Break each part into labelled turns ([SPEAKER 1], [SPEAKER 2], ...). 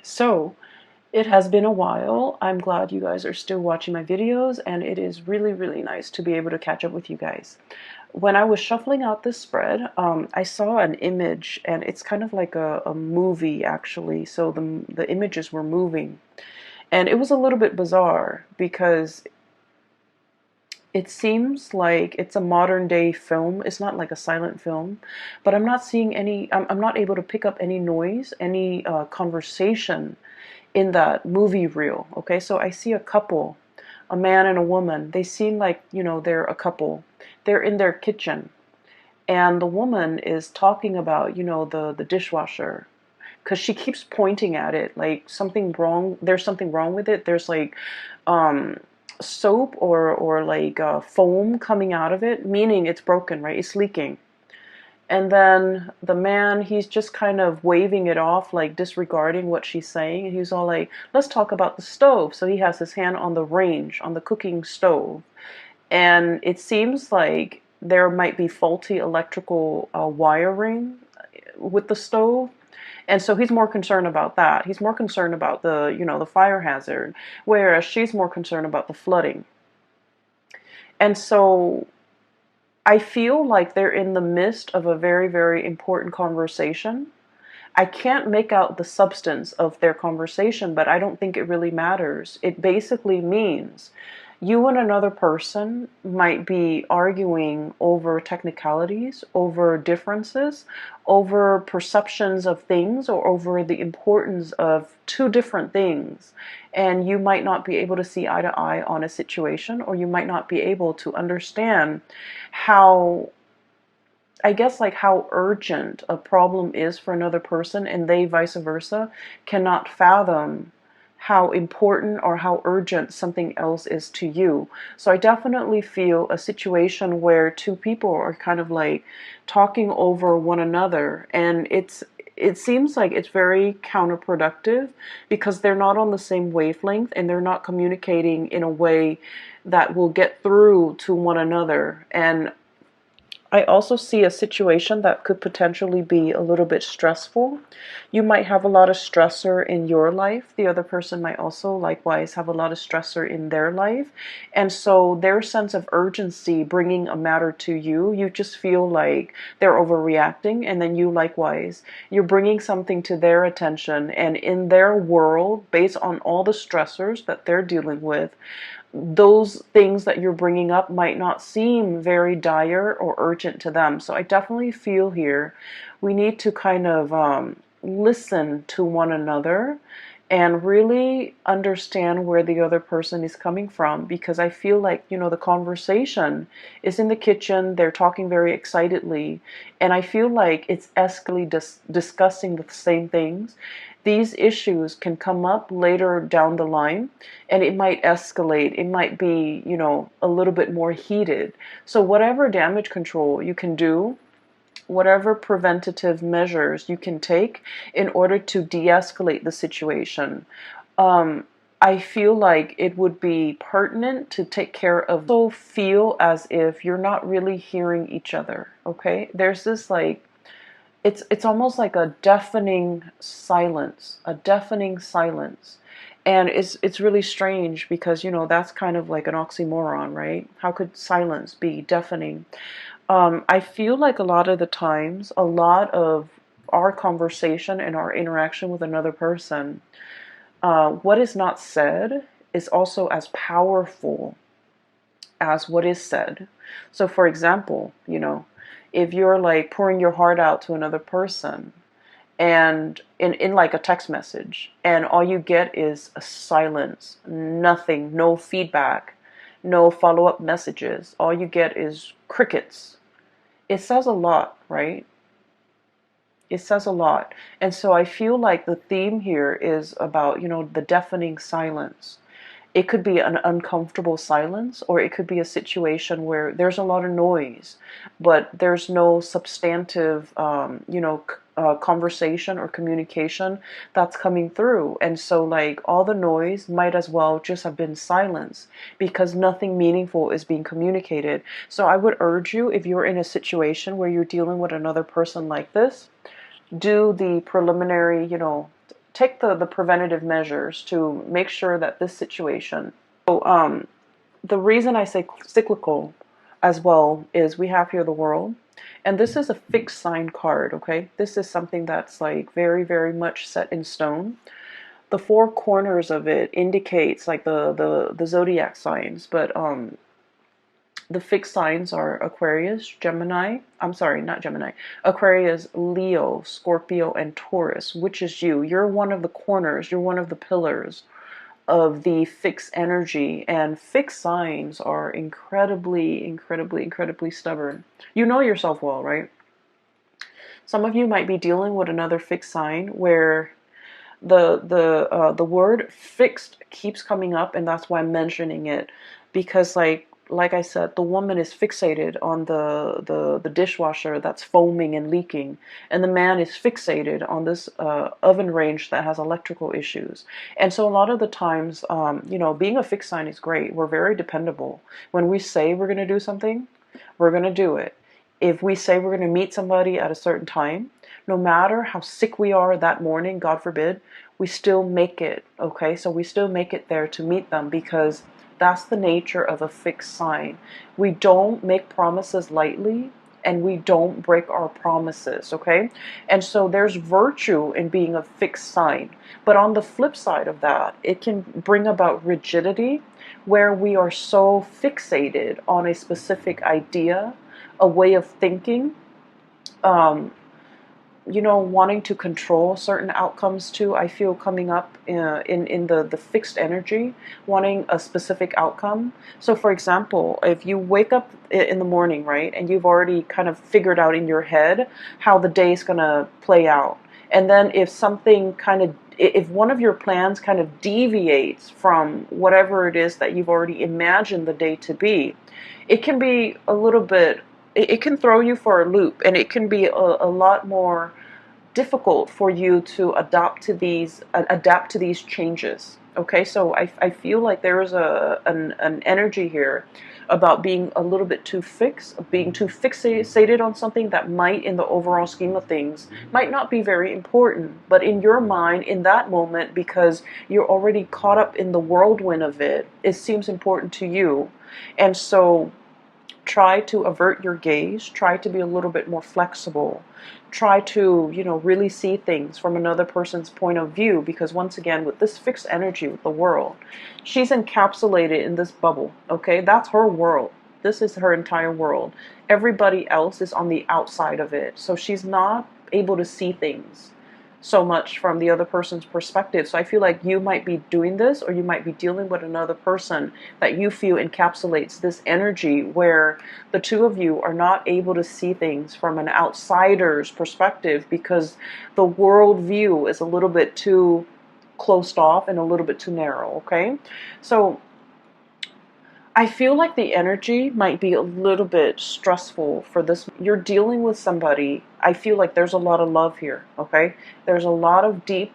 [SPEAKER 1] So, it has been a while. I'm glad you guys are still watching my videos, and it is really, really nice to be able to catch up with you guys. When I was shuffling out this spread, I saw an image, and it's kind of like a movie actually. So the images were moving, and it was a little bit bizarre because it seems like it's a modern day film. It's not like a silent film, but I'm not seeing any. I'm not able to pick up any noise, any conversation in that movie reel. Okay, so I see a couple, a man and a woman. They seem like, they're a couple. They're in their kitchen, and the woman is talking about, the dishwasher, because she keeps pointing at it like something wrong. There's something wrong with it. There's like um soap or like foam coming out of it, meaning it's broken, right? It's leaking. And then the man, he's just kind of waving it off, like disregarding what she's saying. And he's all like, let's talk about the stove. So he has his hand on the range, on the cooking stove. And it seems like there might be faulty electrical wiring with the stove. And so he's more concerned about that. He's more concerned about the fire hazard, whereas she's more concerned about the flooding. And so I feel like they're in the midst of a very, very important conversation. I can't make out the substance of their conversation, but I don't think it really matters. It basically means you and another person might be arguing over technicalities, over differences, over perceptions of things, or over the importance of two different things. And you might not be able to see eye to eye on a situation, or you might not be able to understand how, I guess, like how urgent a problem is for another person, and they vice versa cannot fathom how important or how urgent something else is to you. So I definitely feel a situation where two people are kind of like talking over one another, and it seems like it's very counterproductive because they're not on the same wavelength and they're not communicating in a way that will get through to one another. And I also see a situation that could potentially be a little bit stressful. You might have a lot of stressor in your life. The other person might also likewise have a lot of stressor in their life. And so their sense of urgency bringing a matter to you, you just feel like they're overreacting. And then you likewise, you're bringing something to their attention. And in their world, based on all the stressors that they're dealing with, those things that you're bringing up might not seem very dire or urgent to them. So I definitely feel here we need to kind of listen to one another and really understand where the other person is coming from, because I feel like, the conversation is in the kitchen, they're talking very excitedly, and I feel like it's escalating, discussing the same things. These issues can come up later down the line, and it might escalate. It might be, a little bit more heated. So whatever damage control you can do, whatever preventative measures you can take in order to de-escalate the situation, I feel like it would be pertinent to take care of. So feel as if you're not really hearing each other. Okay, there's this like, it's almost like a deafening silence, and it's really strange because that's kind of like an oxymoron, right? How could silence be deafening? I feel like a lot of the times, a lot of our conversation and our interaction with another person, what is not said is also as powerful as what is said. So, for example, if you're like pouring your heart out to another person, and in like a text message, and all you get is a silence, nothing, no feedback, no follow-up messages, all you get is crickets, it says a lot, right? It says a lot. And so I feel like the theme here is about, the deafening silence. It could be an uncomfortable silence, or it could be a situation where there's a lot of noise, but there's no substantive, conversation or communication that's coming through. And so, like, all the noise might as well just have been silence because nothing meaningful is being communicated. So, I would urge you, if you're in a situation where you're dealing with another person like this, do the preliminary, take the preventative measures to make sure that this situation. So the reason I say cyclical as well is we have here the world, and this is a fixed sign card. Okay, this is something that's like very, very much set in stone. The four corners of it indicates like the zodiac signs, but the fixed signs are Aquarius, Gemini. I'm sorry, not Gemini. Aquarius, Leo, Scorpio, and Taurus, which is you. You're one of the corners. You're one of the pillars of the fixed energy, and fixed signs are incredibly, incredibly, incredibly stubborn. You know yourself well, right? Some of you might be dealing with another fixed sign where the word fixed keeps coming up, and that's why I'm mentioning it, because like I said, the woman is fixated on the dishwasher that's foaming and leaking, and the man is fixated on this oven range that has electrical issues. And so a lot of the times, being a fixed sign is great. We're very dependable. When we say we're going to do something, we're going to do it. If we say we're going to meet somebody at a certain time, no matter how sick we are that morning, God forbid, we still make it, okay? So we still make it there to meet them, because that's the nature of a fixed sign. We don't make promises lightly, and we don't break our promises, okay? And so there's virtue in being a fixed sign. But on the flip side of that, it can bring about rigidity, where we are so fixated on a specific idea, a way of thinking, wanting to control certain outcomes too. I feel coming up in the fixed energy, wanting a specific outcome. So for example, if you wake up in the morning, right, and you've already kind of figured out in your head how the day is going to play out, and then if one of your plans kind of deviates from whatever it is that you've already imagined the day to be, it can be a little bit, it can throw you for a loop, and it can be a lot more difficult for you to adapt to these changes. Okay, so I feel like there is an energy here about being a little bit too fixed, being too fixated on something that might, in the overall scheme of things, might not be very important, but in your mind, in that moment, because you're already caught up in the whirlwind of it, it seems important to you. And so try to avert your gaze, try to be a little bit more flexible, try to, really see things from another person's point of view, because once again, with this fixed energy with the world, she's encapsulated in this bubble, okay? That's her world. This is her entire world. Everybody else is on the outside of it, so she's not able to see things so much from the other person's perspective. So I feel like you might be doing this, or you might be dealing with another person that you feel encapsulates this energy, where the two of you are not able to see things from an outsider's perspective, because the world view is a little bit too closed off and a little bit too narrow, okay? So I feel like the energy might be a little bit stressful for this. You're dealing with somebody. I feel like there's a lot of love here, okay? There's a lot of deep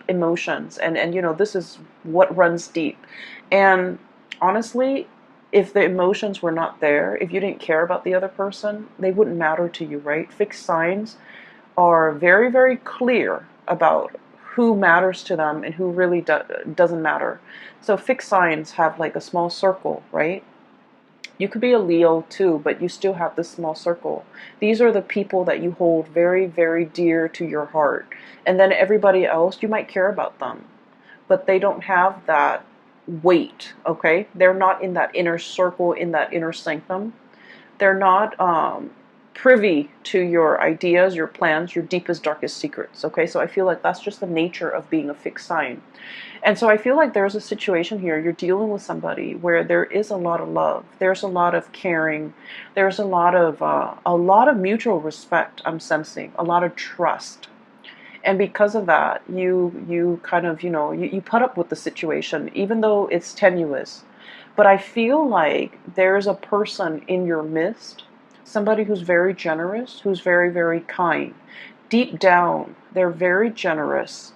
[SPEAKER 1] emotions, and this is what runs deep. And honestly, if the emotions were not there, if you didn't care about the other person, they wouldn't matter to you, right? Fixed signs are very, very clear about who matters to them and who really doesn't matter. So fixed signs have like a small circle, right? You could be a Leo too, but you still have this small circle. These are the people that you hold very, very dear to your heart. And then everybody else, you might care about them, but they don't have that weight, okay? They're not in that inner circle, in that inner sanctum. They're not privy to your ideas, your plans, your deepest, darkest secrets, okay? So I feel like that's just the nature of being a fixed sign. And so I feel like there's a situation here, you're dealing with somebody where there is a lot of love, there's a lot of caring, there's a lot of mutual respect, I'm sensing, a lot of trust. And because of that, you kind of, you put up with the situation, even though it's tenuous. But I feel like there's a person in your midst, somebody who's very generous, who's very, very kind. Deep down, they're very generous.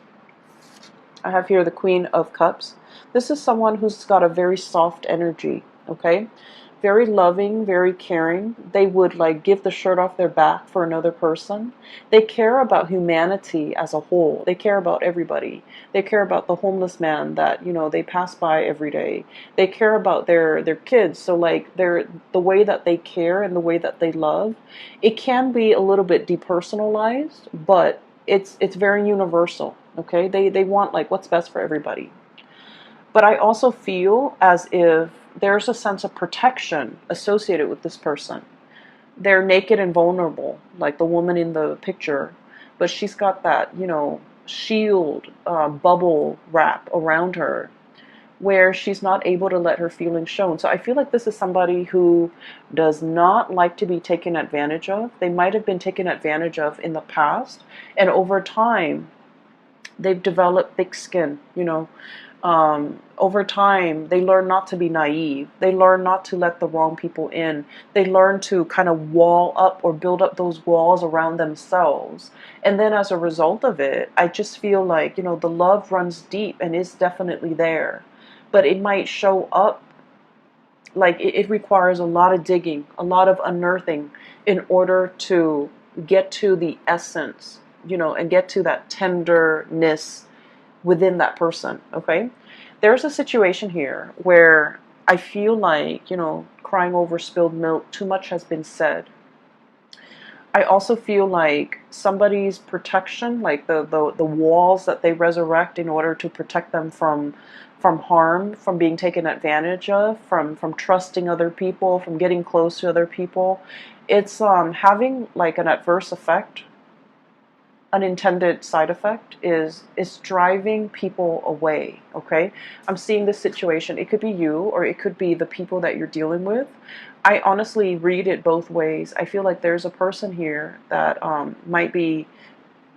[SPEAKER 1] I have here the Queen of Cups. This is someone who's got a very soft energy, okay? very loving, very caring. They would like give the shirt off their back for another person. They care about humanity as a whole. They care about everybody. They care about the homeless man that, they pass by every day. They care about their kids. So like the way that they care and the way that they love, it can be a little bit depersonalized, but it's very universal. Okay? They want like what's best for everybody. But I also feel as if there's a sense of protection associated with this person. They're naked and vulnerable, like the woman in the picture, but she's got that, shield, bubble wrap around her where she's not able to let her feelings shown. So I feel like this is somebody who does not like to be taken advantage of. They might have been taken advantage of in the past, and over time, they've developed thick skin, over time, they learn not to be naive. They learn not to let the wrong people in. They learn to kind of wall up or build up those walls around themselves. And then as a result of it, I just feel like, the love runs deep and is definitely there. But it might show up like it requires a lot of digging, a lot of unearthing in order to get to the essence, and get to that tenderness within that person, okay? There's a situation here where I feel like, crying over spilled milk, too much has been said. I also feel like somebody's protection, like the walls that they resurrect in order to protect them from harm, from being taken advantage of, from trusting other people, from getting close to other people, it's having like an adverse effect. Unintended side effect is driving people away. Okay, I'm seeing this situation. It could be you, or it could be the people that you're dealing with. I honestly read it both ways. I feel like there's a person here that might be,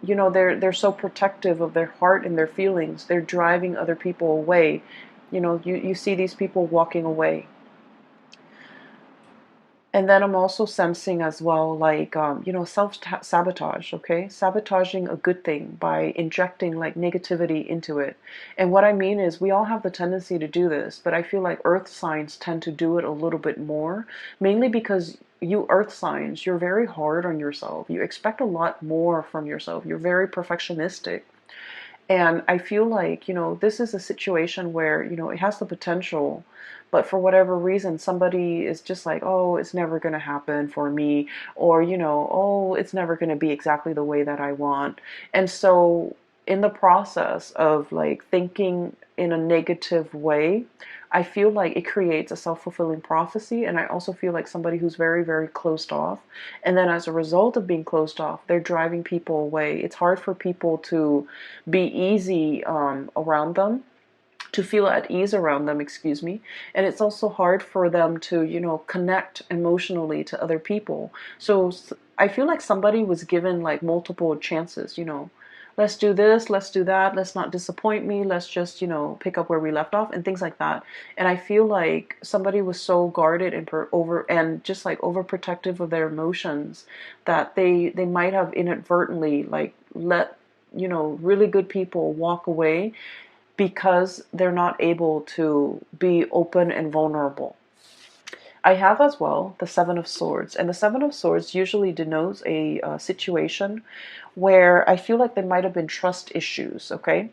[SPEAKER 1] they're so protective of their heart and their feelings. They're driving other people away. You see these people walking away. And then I'm also sensing as well, like, self-sabotage, okay? Sabotaging a good thing by injecting like negativity into it. And what I mean is we all have the tendency to do this, but I feel like earth signs tend to do it a little bit more, mainly because you earth signs, you're very hard on yourself. You expect a lot more from yourself. You're very perfectionistic. And I feel like, this is a situation where, it has the potential, but for whatever reason, somebody is just like, oh, it's never going to happen for me, or, oh, it's never going to be exactly the way that I want. And so in the process of like thinking in a negative way, I feel like it creates a self-fulfilling prophecy. And I also feel like somebody who's very, very closed off. And then as a result of being closed off, they're driving people away. It's hard for people to be easy around them, to feel at ease around them, excuse me. And it's also hard for them to, connect emotionally to other people. So I feel like somebody was given like multiple chances, let's do this, let's do that, let's not disappoint me, let's just, pick up where we left off and things like that. And I feel like somebody was so guarded and just like overprotective of their emotions that they might have inadvertently like let, really good people walk away because they're not able to be open and vulnerable. I have as well the Seven of Swords, and the Seven of Swords usually denotes a situation where I feel like there might have been trust issues, okay?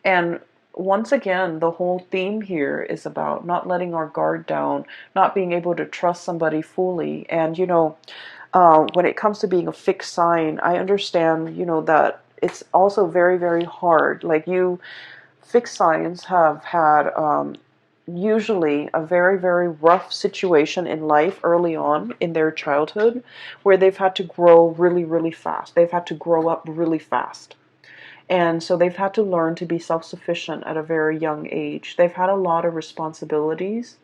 [SPEAKER 1] And once again, the whole theme here is about not letting our guard down, not being able to trust somebody fully. And, when it comes to being a fixed sign, I understand, that it's also very, very hard. Like fixed signs have had usually a very, very rough situation in life early on in their childhood where they've had to grow really, really fast. They've had to grow up really fast. And so they've had to learn to be self-sufficient at a very young age. They've had a lot of responsibilities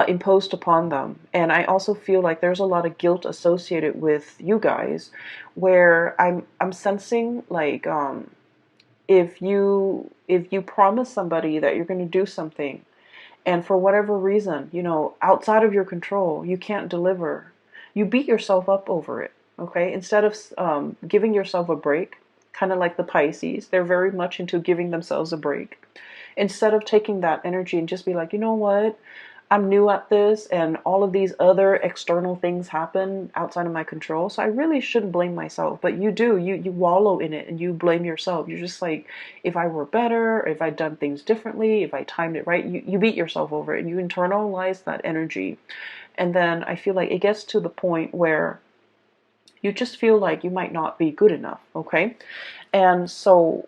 [SPEAKER 1] imposed upon them. And I also feel like there's a lot of guilt associated with you guys where I'm sensing like if you promise somebody that you're going to do something and for whatever reason, outside of your control, you can't deliver, you beat yourself up over it, okay? Instead of giving yourself a break, kind of like the Pisces, they're very much into giving themselves a break. Instead of taking that energy and just be like, you know what? I'm new at this, and all of these other external things happen outside of my control. So I really shouldn't blame myself. But you do, you wallow in it and you blame yourself. You're just like, if I were better, if I'd done things differently, if I timed it right, you beat yourself over it and you internalize that energy. And then I feel like it gets to the point where you just feel like you might not be good enough, okay? And so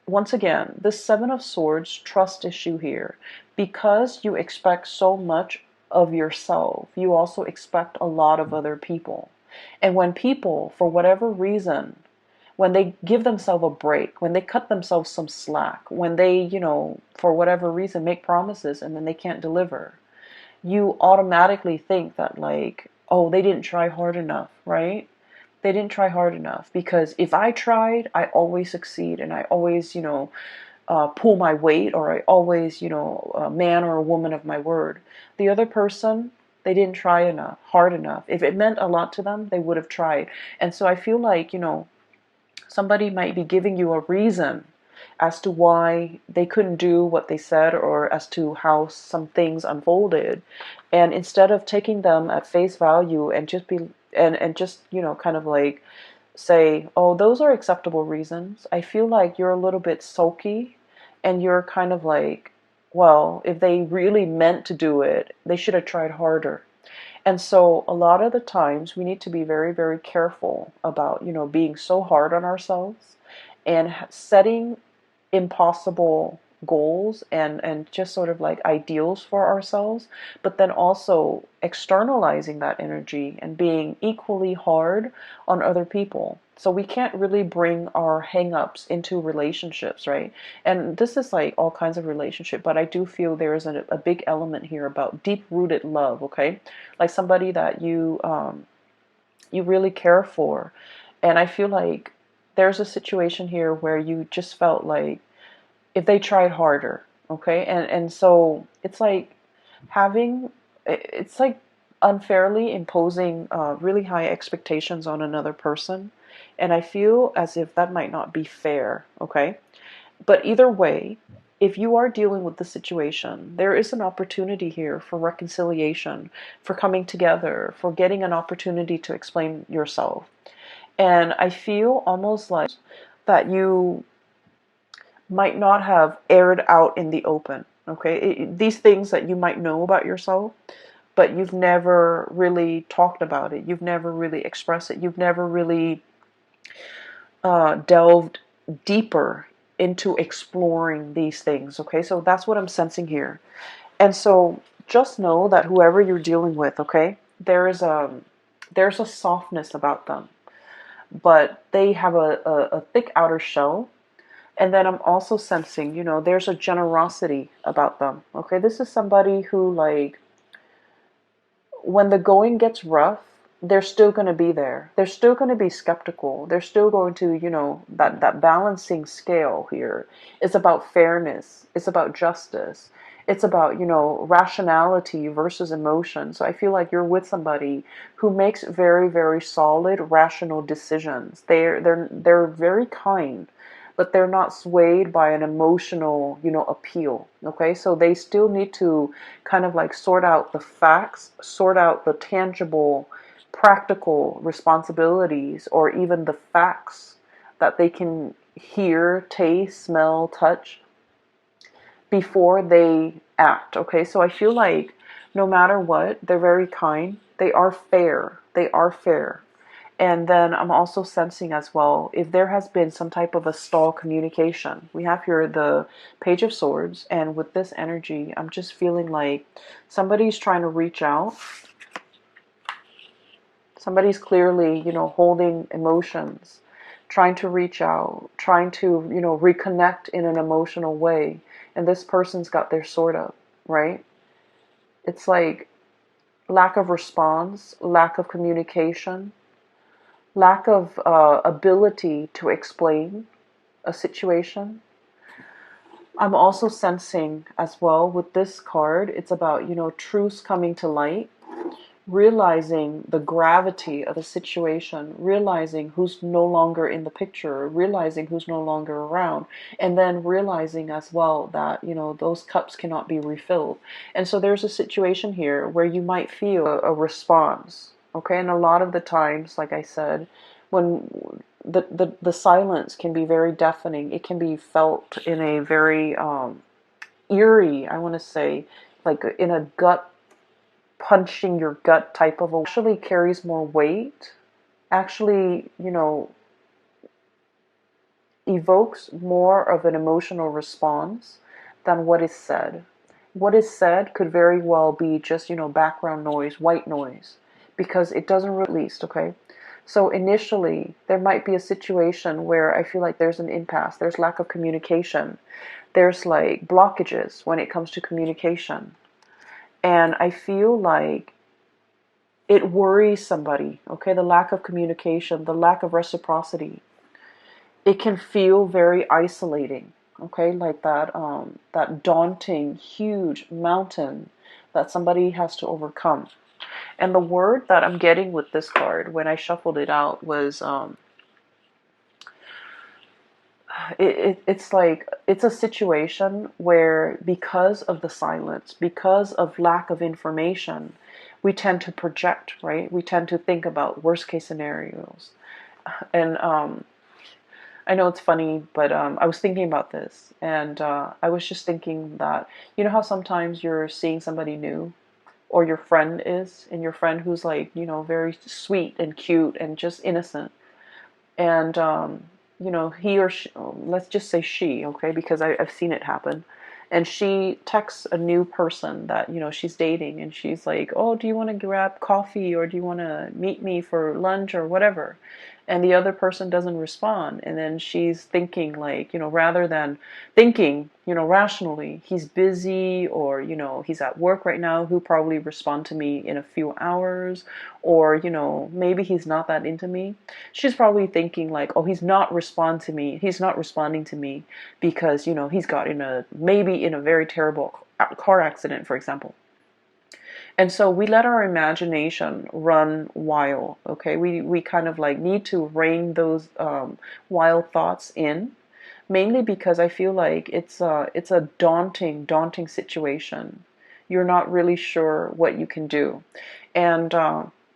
[SPEAKER 1] once again, the Seven of Swords trust issue here. Because you expect so much of yourself, you also expect a lot of other people. And when people, for whatever reason, when they give themselves a break, when they cut themselves some slack, when they, for whatever reason make promises and then they can't deliver, you automatically think that, like, oh, they didn't try hard enough, right? They didn't try hard enough, because if I tried, I always succeed, and I always, pull my weight, or I always, a man or a woman of my word. The other person, they didn't try enough, hard enough. If it meant a lot to them, they would have tried. And so I feel like, somebody might be giving you a reason as to why they couldn't do what they said, or as to how some things unfolded. And instead of taking them at face value and just be and just, kind of like say, oh, those are acceptable reasons, I feel like you're a little bit sulky, and you're kind of like, well, if they really meant to do it, they should have tried harder. And so a lot of the times we need to be very, very careful about, being so hard on ourselves and setting impossible goals and just sort of like ideals for ourselves, but then also externalizing that energy and being equally hard on other people. So we can't really bring our hang-ups into relationships, right? And this is like all kinds of relationship, but I do feel there is a big element here about deep-rooted love, okay? Like somebody that you really care for. And I feel like there's a situation here where you just felt like if they tried harder, okay? And so it's like unfairly imposing really high expectations on another person. And I feel as if that might not be fair, okay? But either way, if you are dealing with the situation, there is an opportunity here for reconciliation, for coming together, for getting an opportunity to explain yourself. And I feel almost like that you might not have aired out in the open, okay? These things that you might know about yourself, but you've never really talked about it. You've never really expressed it. You've never really delved deeper into exploring these things, okay? So that's what I'm sensing here. And so just know that whoever you're dealing with, okay, there's a softness about them, but they have a thick outer shell. And then I'm also sensing, there's a generosity about them, okay? This is somebody who, like, when the going gets rough, they're still going to be there. They're still going to be skeptical. They're still going to, that balancing scale here is about fairness. It's about justice. It's about, rationality versus emotion. So I feel like you're with somebody who makes very, very solid, rational decisions. They're very kind, but they're not swayed by an emotional, appeal. Okay, so they still need to kind of like sort out the facts, sort out the tangible, practical responsibilities, or even the facts that they can hear, taste, smell, touch before they act. Okay, so I feel like no matter what, they're very kind. They are fair. They are fair. And then I'm also sensing as well, if there has been some type of a stall communication. We have here the Page of Swords, and with this energy, I'm just feeling like somebody's trying to reach out. Somebody's clearly, holding emotions, trying to reach out, trying to, reconnect in an emotional way. And this person's got their sword up, right? It's like lack of response, lack of communication, lack of ability to explain a situation. I'm also sensing as well with this card, it's about, truths coming to light. realizing the gravity of a situation, realizing who's no longer in the picture, realizing who's no longer around, and then realizing as well that, those cups cannot be refilled. And so there's a situation here where you might feel a response, okay? And a lot of the times, like I said, when the silence can be very deafening, it can be felt in a very eerie, I want to say, like in a gut punching your gut type of actually carries more weight, actually, evokes more of an emotional response than what is said. What is said could very well be just, background noise, white noise, because it doesn't release, okay? So initially, there might be a situation where I feel like there's an impasse, there's lack of communication, there's like blockages when it comes to communication. And I feel like it worries somebody, okay? The lack of communication, the lack of reciprocity. It can feel very isolating, okay? Like that daunting, huge mountain that somebody has to overcome. And the word that I'm getting with this card when I shuffled it out was it's like it's a situation where, because of the silence, because of lack of information, we tend to project, right? We tend to think about worst case scenarios. And I know it's funny, but I was thinking about this, and I was just thinking that, how sometimes you're seeing somebody new, or your friend is, and your friend who's like, very sweet and cute and just innocent, and he or she, let's just say she, okay, because I've seen it happen, and she texts a new person that, she's dating, and she's like, oh, do you want to grab coffee, or do you want to meet me for lunch or whatever? And the other person doesn't respond, and then she's thinking, like, rather than thinking, rationally, he's busy, or he's at work right now, he'll probably respond to me in a few hours, or maybe he's not that into me. She's probably thinking like, oh, he's not responding to me because he's got maybe in a very terrible car accident, for example. And so we let our imagination run wild, okay? We kind of like need to rein those wild thoughts in, mainly because I feel like it's a daunting situation. You're not really sure what you can do. And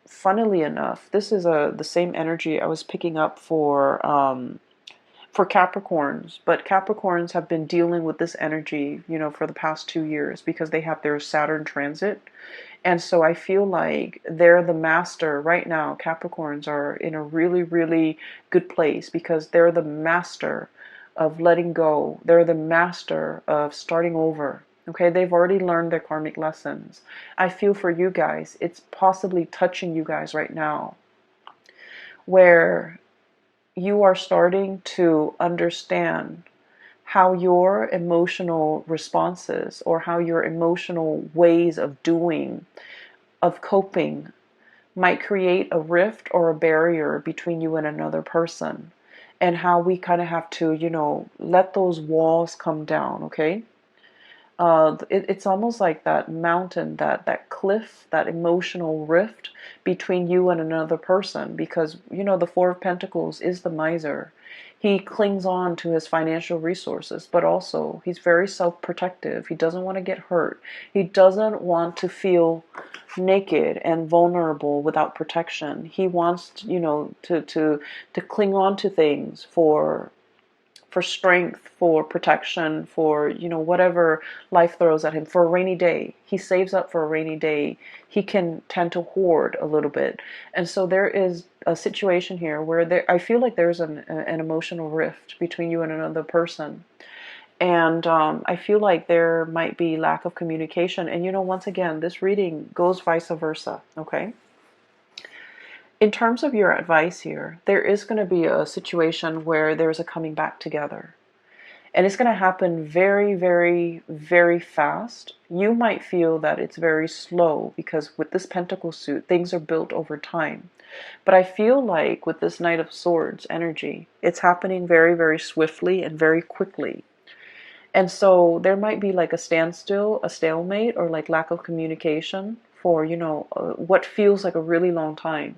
[SPEAKER 1] funnily enough, this is the same energy I was picking up for Capricorns, but Capricorns have been dealing with this energy, for the past 2 years, because they have their Saturn transit. And so I feel like they're the master right now. Capricorns are in a really, really good place because they're the master of letting go. They're the master of starting over. Okay, they've already learned their karmic lessons. I feel for you guys, it's possibly touching you guys right now, where you are starting to understand how your emotional responses, or how your emotional ways of doing, of coping, might create a rift or a barrier between you and another person, and how we kind of have to, let those walls come down, okay? It's almost like that mountain, that cliff, that emotional rift between you and another person, because the Four of Pentacles is the miser. He clings on to his financial resources, but also he's very self-protective. He doesn't want to get hurt. He doesn't want to feel naked and vulnerable without protection. He wants, to cling on to things for strength, for protection, for whatever life throws at him, for a rainy day. He saves up for a rainy day. He can tend to hoard a little bit. And so there is a situation here where I feel like there's an emotional rift between you and another person. And I feel like there might be lack of communication. And once again, this reading goes vice versa, okay? In terms of your advice here, there is going to be a situation where there's a coming back together. And it's going to happen very, very, very fast. You might feel that it's very slow because with this Pentacle suit, things are built over time. But I feel like with this Knight of Swords energy, it's happening very, very swiftly and very quickly. And so there might be like a standstill, a stalemate, or like lack of communication for, what feels like a really long time.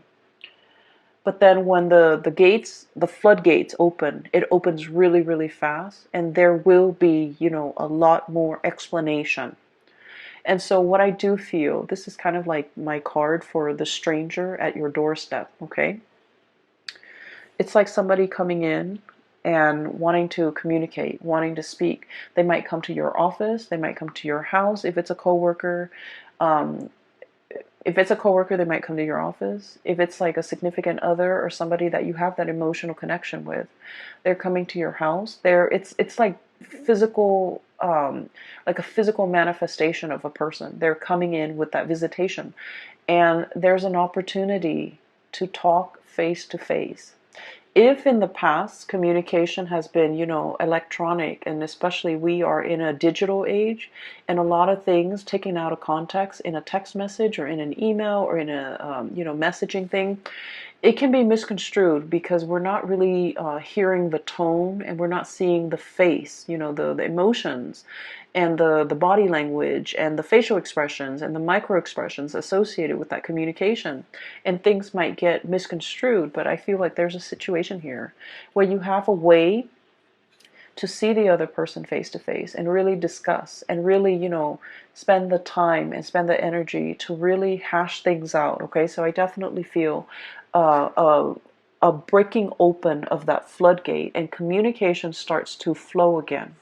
[SPEAKER 1] But then when the floodgates open, it opens really, really fast, and there will be, a lot more explanation. And so what I do feel, this is kind of like my card for the stranger at your doorstep, okay? It's like somebody coming in and wanting to communicate, wanting to speak. They might come to your office, they might come to your house if it's a coworker. Um, if it's a coworker, they might come to your office. If it's like a significant other or somebody that you have that emotional connection with, they're coming to your house. It's like physical, like a physical manifestation of a person. They're coming in with that visitation, and there's an opportunity to talk face to face. If in the past communication has been, electronic, and especially we are in a digital age, and a lot of things taken out of context in a text message or in an email or in a, messaging thing, it can be misconstrued because we're not really hearing the tone, and we're not seeing the face, the emotions and the body language and the facial expressions and the micro expressions associated with that communication. And things might get misconstrued, but I feel like there's a situation here where you have a way to see the other person face to face and really discuss and really, spend the time and spend the energy to really hash things out. Okay, so I definitely feel uh, a, a breaking open of that floodgate, and communication starts to flow again.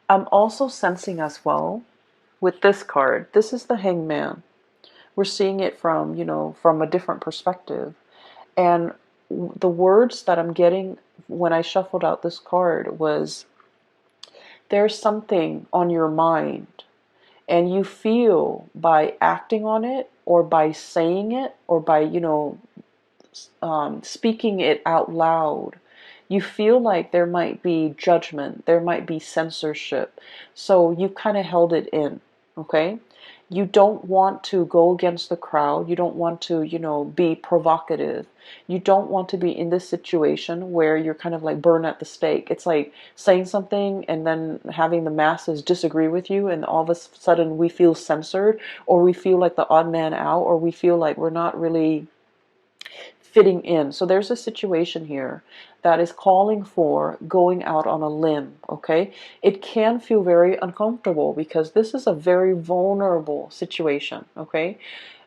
[SPEAKER 1] I'm also sensing as well with this card, this is the Hangman. We're seeing it from, from a different perspective. And the words that I'm getting when I shuffled out this card was, there's something on your mind, and you feel by acting on it or by saying it or by, speaking it out loud, you feel like there might be judgment, there might be censorship. So you kind of held it in, okay? You don't want to go against the crowd. You don't want to, be provocative. You don't want to be in this situation where you're kind of like burned at the stake. It's like saying something and then having the masses disagree with you, and all of a sudden we feel censored, or we feel like the odd man out, or we feel like we're not really fitting in. So there's a situation here that is calling for going out on a limb, okay? It can feel very uncomfortable because this is a very vulnerable situation, okay?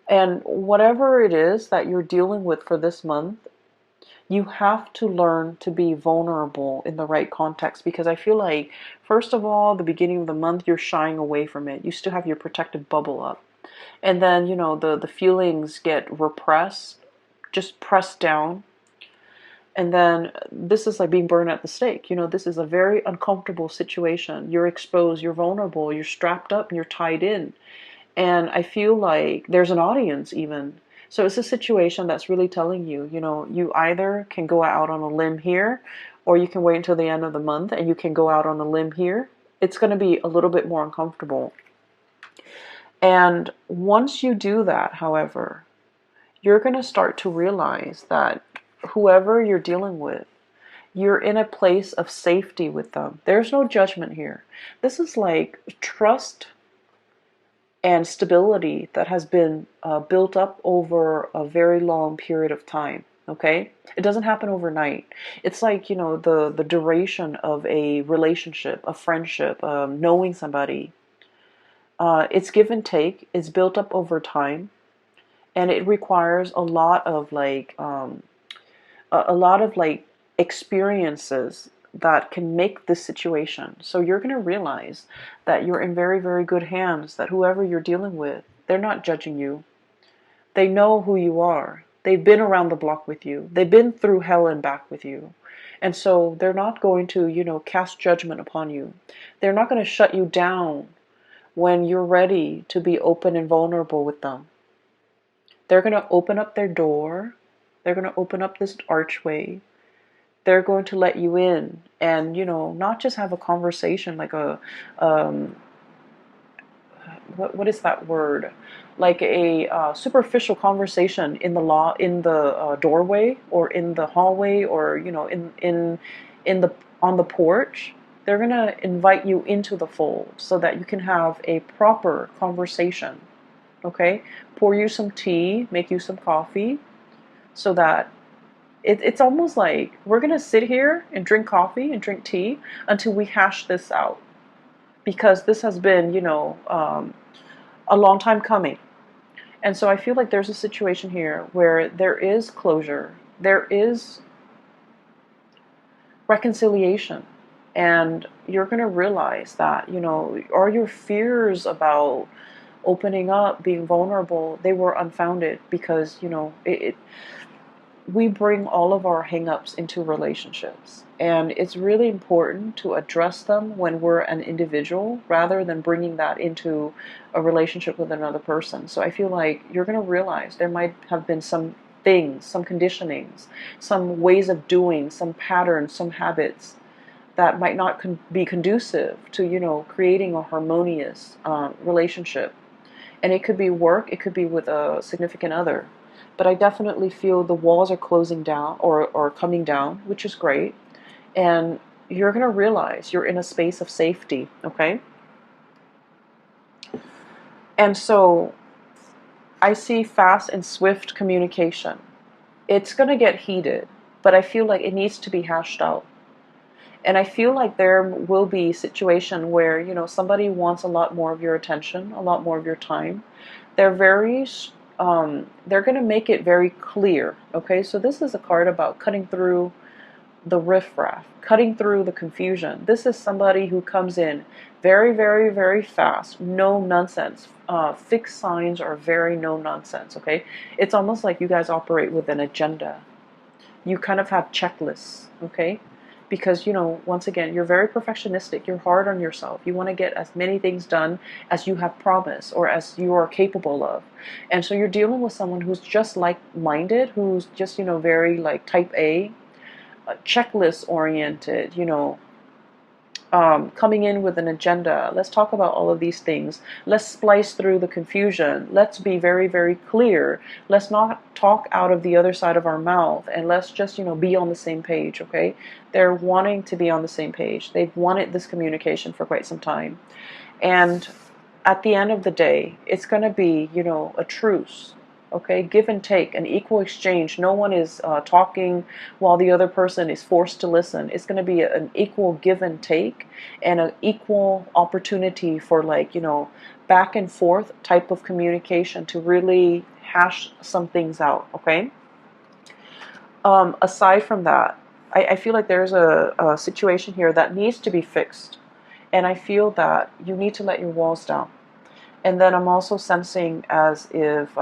[SPEAKER 1] And whatever it is that you're dealing with for this month, you have to learn to be vulnerable in the right context, because I feel like, first of all, the beginning of the month, you're shying away from it. You still have your protective bubble up. And then, the feelings get repressed, just pressed down. And then this is like being burned at the stake. This is a very uncomfortable situation. You're exposed, you're vulnerable, you're strapped up, and you're tied in. And I feel like there's an audience even. So it's a situation that's really telling you, you either can go out on a limb here, or you can wait until the end of the month and you can go out on a limb here. It's going to be a little bit more uncomfortable. And once you do that, however, you're going to start to realize that whoever you're dealing with, you're in a place of safety with them. There's no judgment here. This is like trust and stability that has been built up over a very long period of time. Okay, it doesn't happen overnight. It's like, the duration of a relationship, a friendship, knowing somebody. It's give and take. It's built up over time, and it requires a lot of like experiences that can make this situation. So you're going to realize that you're in very, very good hands, that whoever you're dealing with, they're not judging you. They know who you are. They've been around the block with you. They've been through hell and back with you. And so they're not going to, cast judgment upon you. They're not going to shut you down when you're ready to be open and vulnerable with them. They're going to open up their door. They're going to open up this archway. They're going to let you in and, not just have a conversation like what is that word? Like a superficial conversation in the doorway or in the hallway, or, in the on the porch. They're going to invite you into the fold so that you can have a proper conversation. okay? Pour you some tea, make you some coffee, so that it's almost like we're gonna sit here and drink coffee and drink tea until we hash this out, because this has been, a long time coming. And so I feel like there's a situation here where there is closure, there is reconciliation, and you're going to realize that, all your fears about opening up, being vulnerable, they were unfounded, because, we bring all of our hangups into relationships. And it's really important to address them when we're an individual rather than bringing that into a relationship with another person. So I feel like you're going to realize there might have been some things, some conditionings, some ways of doing, some patterns, some habits that might not be conducive to, creating a harmonious relationship. And it could be work, it could be with a significant other. But I definitely feel the walls are closing down, or coming down, which is great. And you're going to realize you're in a space of safety, okay? And so I see fast and swift communication. It's going to get heated, but I feel like it needs to be hashed out. And I feel like there will be a situation where, somebody wants a lot more of your attention, a lot more of your time. They're they're going to make it very clear, okay? So this is a card about cutting through the riffraff, cutting through the confusion. This is somebody who comes in very, very, very fast, no nonsense. Fixed signs are very no nonsense, okay? It's almost like you guys operate with an agenda. You kind of have checklists, okay? Because, once again, you're very perfectionistic. You're hard on yourself. You want to get as many things done as you have promised or as you are capable of. And so you're dealing with someone who's just like-minded, who's just, very like type A, checklist oriented, coming in with an agenda. Let's talk about all of these things. Let's splice through the confusion. Let's be very, very clear. Let's not talk out of the other side of our mouth, and let's just, be on the same page, okay? They're wanting to be on the same page. They've wanted this communication for quite some time. And at the end of the day, it's going to be, a truce. Okay, give and take, an equal exchange. No one is talking while the other person is forced to listen. It's going to be an equal give and take, and an equal opportunity for, like, back and forth type of communication to really hash some things out. Okay. Aside from that, I feel like there's a situation here that needs to be fixed, and I feel that you need to let your walls down. And then I'm also sensing as if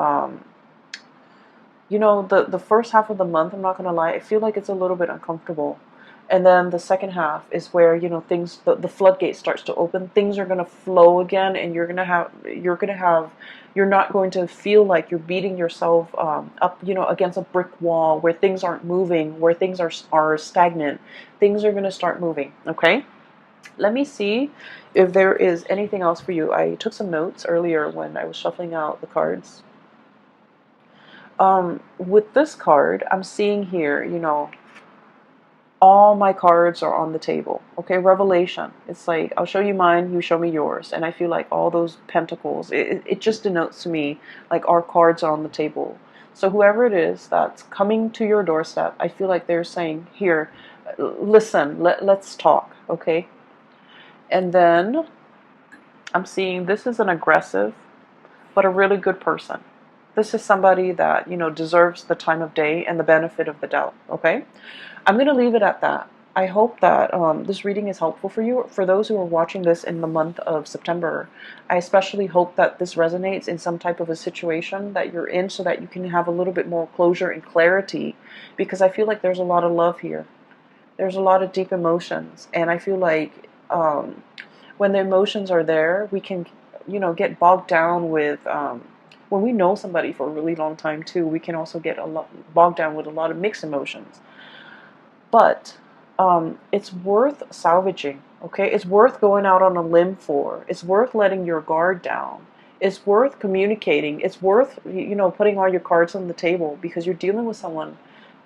[SPEAKER 1] the first half of the month, I'm not going to lie, I feel like it's a little bit uncomfortable. And then the second half is where, things, the floodgate starts to open. Things are going to flow again, and you're not going to feel like you're beating yourself up, against a brick wall where things aren't moving, where things are stagnant. Things are going to start moving, okay? Let me see if there is anything else for you. I took some notes earlier when I was shuffling out the cards. With this card, I'm seeing here, all my cards are on the table. Okay, revelation. It's like, I'll show you mine, you show me yours. And I feel like all those pentacles, it just denotes to me like our cards are on the table. So whoever it is that's coming to your doorstep, I feel like they're saying, here, listen, let's talk, okay? And then I'm seeing this is an aggressive, but a really good person. This is somebody that, deserves the time of day and the benefit of the doubt, okay? I'm going to leave it at that. I hope that this reading is helpful for you. For those who are watching this in the month of September, I especially hope that this resonates in some type of a situation that you're in, so that you can have a little bit more closure and clarity, because I feel like there's a lot of love here. There's a lot of deep emotions, and I feel like when the emotions are there, we can, get bogged down with... when we know somebody for a really long time too, we can also get bogged down with a lot of mixed emotions. But it's worth salvaging, okay? It's worth going out on a limb for. It's worth letting your guard down. It's worth communicating. It's worth, putting all your cards on the table, because you're dealing with someone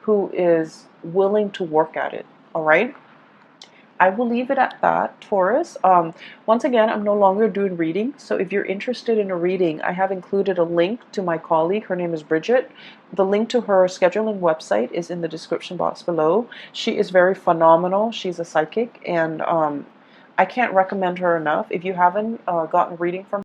[SPEAKER 1] who is willing to work at it, all right? I will leave it at that, Taurus. Once again, I'm no longer doing reading, so if you're interested in a reading, I have included a link to my colleague. Her name is Bridget. The link to her scheduling website is in the description box below. She is very phenomenal. She's a psychic, and I can't recommend her enough. If you haven't gotten a reading from